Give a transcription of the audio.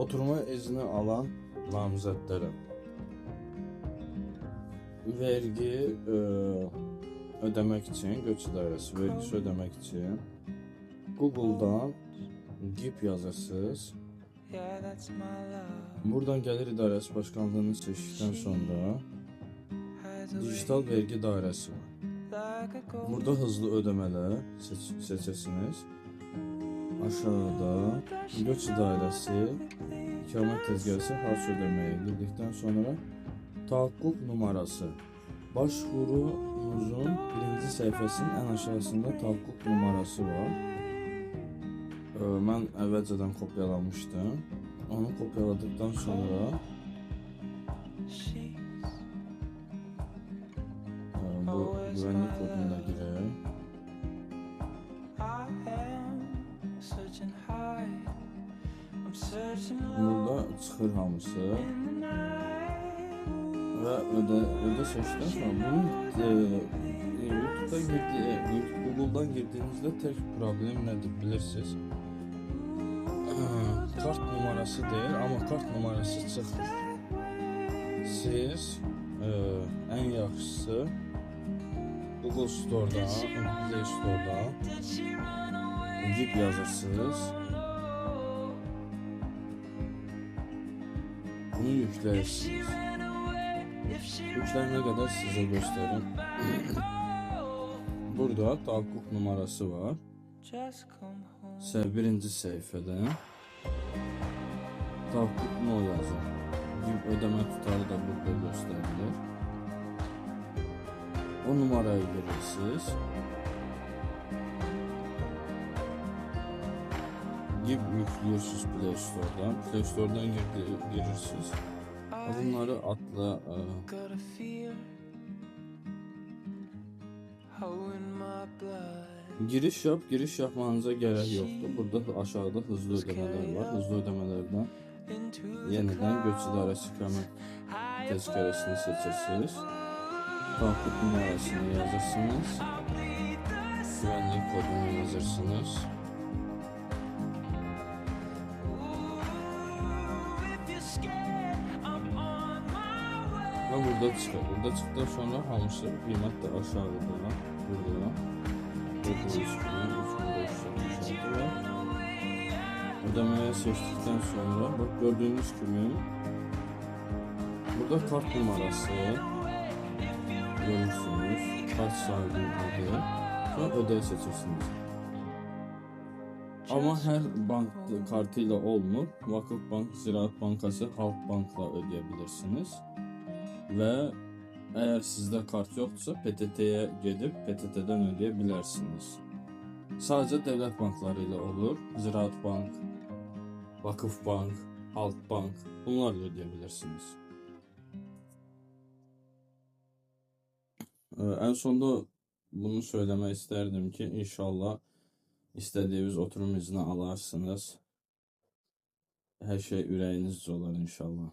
Oturma izni alan namizədlərə vergi ödemək üçün, göç idarəsi vergisi ödemək üçün Google'dan GİP yazırsınız. Buradan Gəlir İdarəsi Başkanlığını seçdikdən sonra dijital vergi dairəsi var. Burada hızlı ödemələr seçəsiniz. Aşağıda göç idarəsi, ikamet tezgahı, harç ödeməyi girdikdən sonra tahakkuk numarası. Başvurunuzun birinci səhifəsinin ən aşağısında tahakkuk numarası var. Mən əvvəlcədən kopyalamışdım. Onu kopyaladıktan sonra bu güvenlik kodunu da girək. Burada çıxır hamısı və ödə seçdən sonra bunu Google'dan girdiğinizde tek problem nedir bilirsiniz? Kart numarası değil ama kart numarası çıxır. Siz en yaxşısı Google Store'dan, Play Store'dan GİP yazırsınız. Bunu yükləyirsiniz. Yüklənənə qədər sizə göstərim. Burada tahakkuk numarası var. Birinci səhifədə tahakkuk no yazır. GİP ödeme tutarı da burada gösterilir. O numarayı verirsiniz. GİP yüklüyorsunuz Play Store'dan. Play Store'dan girirsiniz. Bunları atla giriş yapmanıza gerek yoktur. Burada aşağıda hızlı ödemeler var. Hızlı ödemelerden yeniden göç idarəsi ikamet tezkeresini seçirsiniz. Tahakkuk numarasını yazırsınız. Güvenlik kodunu yazırsınız. Ve burada çıkıyor. Burada çıktıktan sonra hamısı kıymet de aşağıda burada. Ve ödemeye seçtikten sonra bak gördüğünüz gibi burada kart numarası görürsünüz. Kart sahibi adı. Sonra ödeyi seçirsiniz. Ama her bank kartıyla olmur. Vakıfbank, Ziraat Bankası, Halkbank'la ödeyebilirsiniz. Ve eğer sizde kart yoksa PTT'ye gidip PTT'den ödeyebilirsiniz. Sadece devlet banklarıyla olur. Ziraat Bank, Vakıfbank, Halkbank bunlarla ödeyebilirsiniz. En sonunda bunu söylemek isterdim ki inşallah istediğiniz oturum izni alarsınız. Her şey ürəyinizcə olar inşallah.